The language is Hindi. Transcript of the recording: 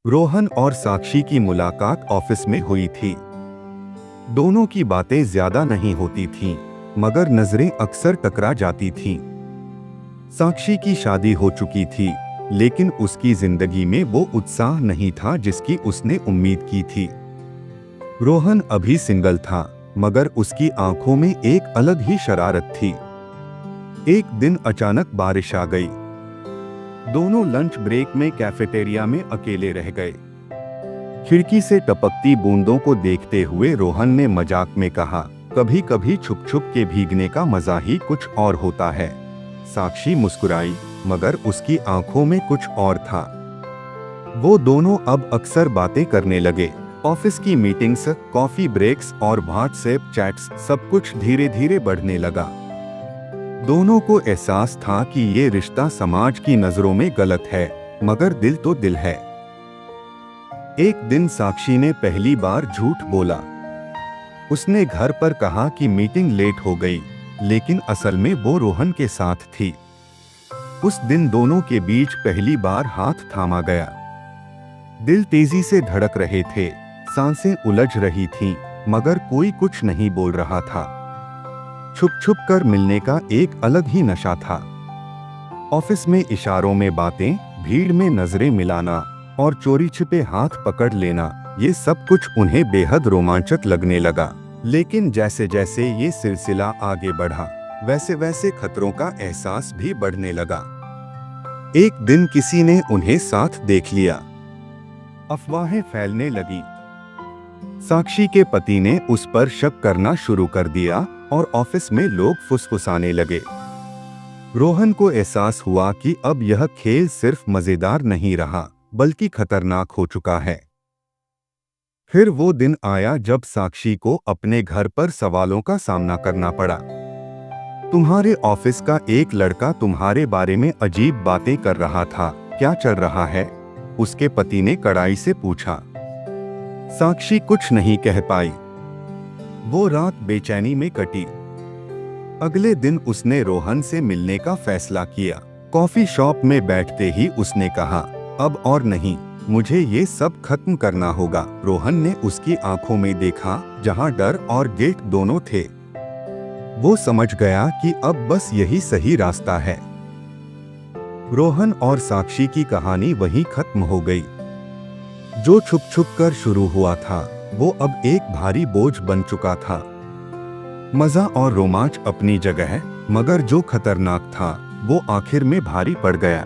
रोहन और साक्षी की मुलाकात ऑफिस में हुई थी। दोनों की बातें ज्यादा नहीं होती थीं, मगर नजरें अक्सर टकरा जाती थीं। साक्षी की शादी हो चुकी थी, लेकिन उसकी जिंदगी में वो उत्साह नहीं था जिसकी उसने उम्मीद की थी। रोहन अभी सिंगल था, मगर उसकी आंखों में एक अलग ही शरारत थी। एक दिन अचानक बारिश आ गई। दोनों लंच ब्रेक में कैफेटेरिया में अकेले रह गए। खिड़की से टपकती बूंदों को देखते हुए रोहन ने मजाक में कहा, कभी कभी छुप छुप के भीगने का मजा ही कुछ और होता है। साक्षी मुस्कुराई, मगर उसकी आंखों में कुछ और था। वो दोनों अब अक्सर बातें करने लगे। ऑफिस की मीटिंग्स, कॉफी ब्रेक्स और व्हाट्सएप चैट्स, सब कुछ धीरे धीरे बढ़ने लगा। दोनों को एहसास था कि ये रिश्ता समाज की नजरों में गलत है, मगर दिल तो दिल है। एक दिन साक्षी ने पहली बार झूठ बोला। उसने घर पर कहा कि मीटिंग लेट हो गई, लेकिन असल में वो रोहन के साथ थी। उस दिन दोनों के बीच पहली बार हाथ थामा गया। दिल तेजी से धड़क रहे थे, सांसें उलझ रही थीं, मगर कोई कुछ नहीं बोल रहा था। छुप छुप कर मिलने का एक अलग ही नशा था। ऑफिस में इशारों में बातें, भीड़ में नजरें मिलाना और चोरी छिपे हाथ पकड़ लेना, ये सब कुछ उन्हें बेहद रोमांचक लगने लगा। लेकिन जैसे जैसे ये सिलसिला आगे बढ़ा, वैसे वैसे खतरों का एहसास भी बढ़ने लगा। एक दिन किसी ने उन्हें साथ देख लिया। अफवाहें फैलने लगी। साक्षी के पति ने उस पर शक करना शुरू कर दिया और ऑफिस में लोग फुसफुसाने लगे। रोहन को एहसास हुआ कि अब यह खेल सिर्फ मजेदार नहीं रहा, बल्कि खतरनाक हो चुका है। फिर वो दिन आया जब साक्षी को अपने घर पर सवालों का सामना करना पड़ा। तुम्हारे ऑफिस का एक लड़का तुम्हारे बारे में अजीब बातें कर रहा था, क्या चल रहा है? उसके पति ने कड़ाई से पूछा। साक्षी कुछ नहीं कह पाई। वो रात बेचैनी में कटी। अगले दिन उसने रोहन से मिलने का फैसला किया। कॉफी शॉप में बैठते ही उसने कहा, अब और नहीं, मुझे ये सब खत्म करना होगा। रोहन ने उसकी आंखों में देखा, जहां डर और गिल्ट दोनों थे। वो समझ गया कि अब बस यही सही रास्ता है। रोहन और साक्षी की कहानी वहीं खत्म हो गई। जो छुप छुप कर शुरू हुआ था, वो अब एक भारी बोझ बन चुका था। मजा और रोमांच अपनी जगह है, मगर जो खतरनाक था, वो आखिर में भारी पड़ गया।